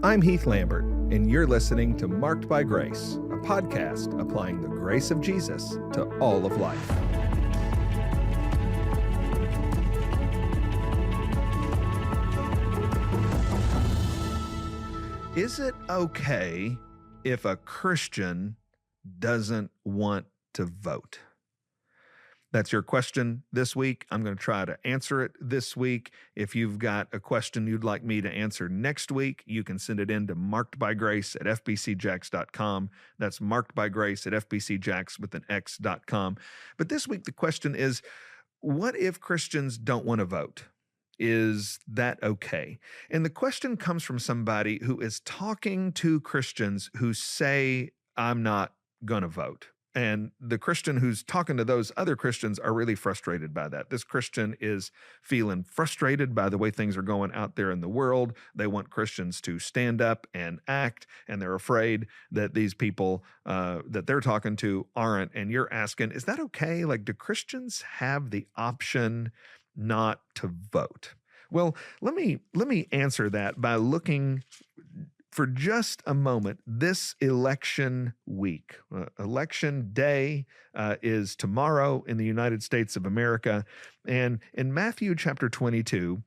I'm Heath Lambert, and you're listening to Marked by Grace, a podcast applying the grace of Jesus to all of life. Is it okay if a Christian doesn't want to vote? That's your question this week. I'm going to try to answer it this week. If you've got a question you'd like me to answer next week, you can send it in to markedbygrace@fbcjax.com. That's markedbygrace@fbcjax.com. But this week, the question is, what if Christians don't want to vote? Is that okay? And the question comes from somebody who is talking to Christians who say, I'm not going to vote. And the Christian who's talking to those other Christians are really frustrated by that. This Christian is feeling frustrated by the way things are going out there in the world. They want Christians to stand up and act, and they're afraid that these people that they're talking to aren't. And you're asking, is that okay? Like, do Christians have the option not to vote? Well, let me answer that by looking for just a moment, this election week. Election day is tomorrow in the United States of America. And in Matthew chapter 22,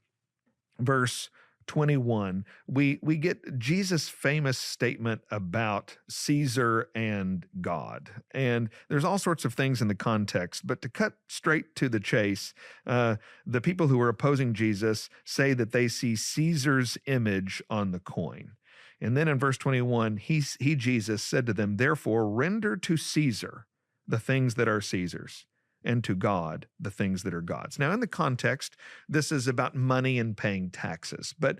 verse 21, we get Jesus' famous statement about Caesar and God. And there's all sorts of things in the context, but to cut straight to the chase, the people who are opposing Jesus say that they see Caesar's image on the coin. And then in verse 21, he, Jesus, said to them, therefore, render to Caesar the things that are Caesar's, and to God the things that are God's. Now, in the context, this is about money and paying taxes. But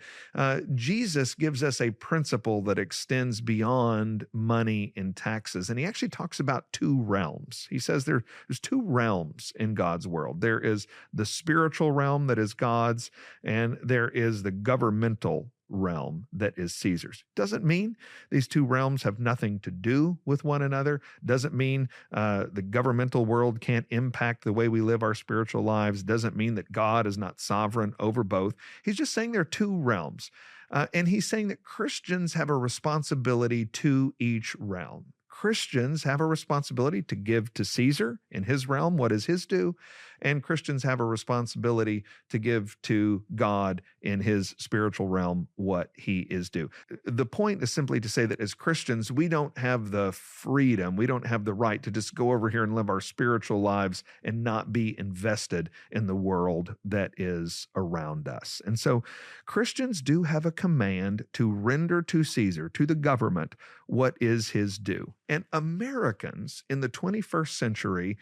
Jesus gives us a principle that extends beyond money and taxes. And he actually talks about two realms. He says there's two realms in God's world. There is the spiritual realm that is God's, and there is the governmental realm that is Caesar's. Doesn't mean these two realms have nothing to do with one another. Doesn't mean the governmental world can't impact the way we live our spiritual lives. Doesn't mean that God is not sovereign over both. He's just saying there are two realms. And he's saying that Christians have a responsibility to each realm. Christians have a responsibility to give to Caesar in his realm what is his due, and Christians have a responsibility to give to God in his spiritual realm what he is due. The point is simply to say that as Christians, we don't have the freedom, we don't have the right to just go over here and live our spiritual lives and not be invested in the world that is around us. And so Christians do have a command to render to Caesar, to the government, what is his due. And Americans in the 21st century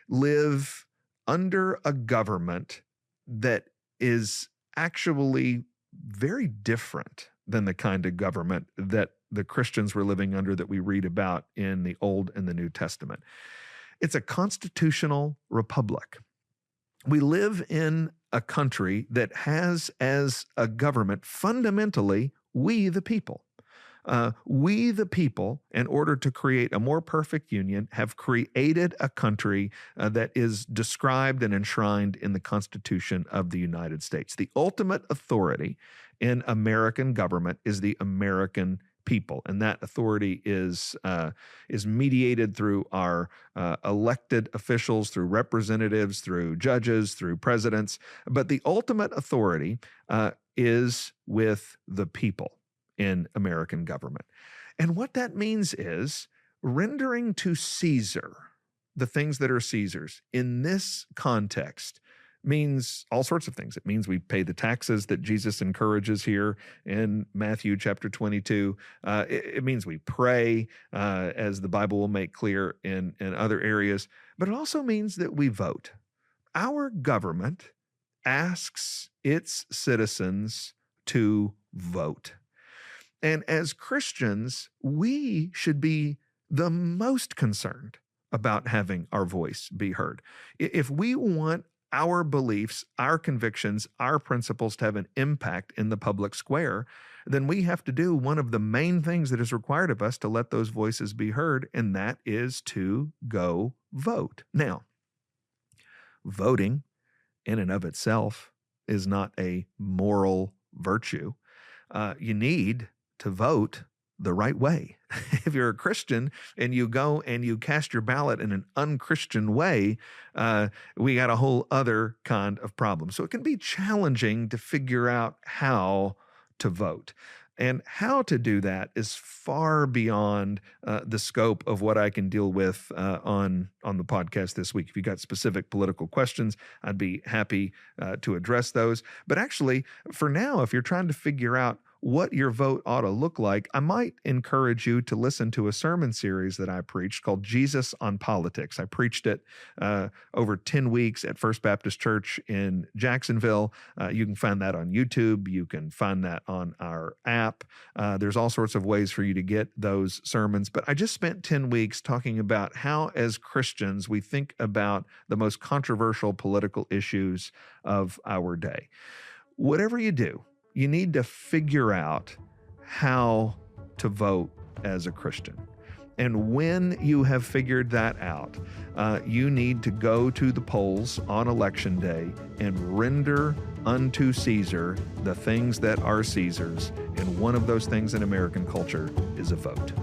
live under a government that is actually very different than the kind of government that the Christians were living under that we read about in the Old and the New Testament. It's a constitutional republic. We live in a country that has as a government fundamentally we the people. We, the people, in order to create a more perfect union, have created a country that is described and enshrined in the Constitution of the United States. The ultimate authority in American government is the American people, and that authority is mediated through our elected officials, through representatives, through judges, through presidents. But the ultimate authority is with the people in American government. And what that means is rendering to Caesar the things that are Caesar's in this context means all sorts of things. It means we pay the taxes that Jesus encourages here in Matthew chapter 22. It means we pray, as the Bible will make clear in other areas. But it also means that we vote. Our government asks its citizens to vote. And as Christians, we should be the most concerned about having our voice be heard. If we want our beliefs, our convictions, our principles to have an impact in the public square, then we have to do one of the main things that is required of us to let those voices be heard, and that is to go vote. Now, voting in and of itself is not a moral virtue. You need to vote the right way. If you're a Christian and you go and you cast your ballot in an unchristian way, we got a whole other kind of problem. So it can be challenging to figure out how to vote. And how to do that is far beyond the scope of what I can deal with on the podcast this week. If you got specific political questions, I'd be happy to address those. But actually, for now, if you're trying to figure out what your vote ought to look like, I might encourage you to listen to a sermon series that I preached called Jesus on Politics. I preached it over 10 weeks at First Baptist Church in Jacksonville. You can find that on YouTube. You can find that on our app. There's all sorts of ways for you to get those sermons. But I just spent 10 weeks talking about how, as Christians, we think about the most controversial political issues of our day. Whatever you do, you need to figure out how to vote as a Christian. And when you have figured that out, you need to go to the polls on Election Day and render unto Caesar the things that are Caesar's. And one of those things in American culture is a vote.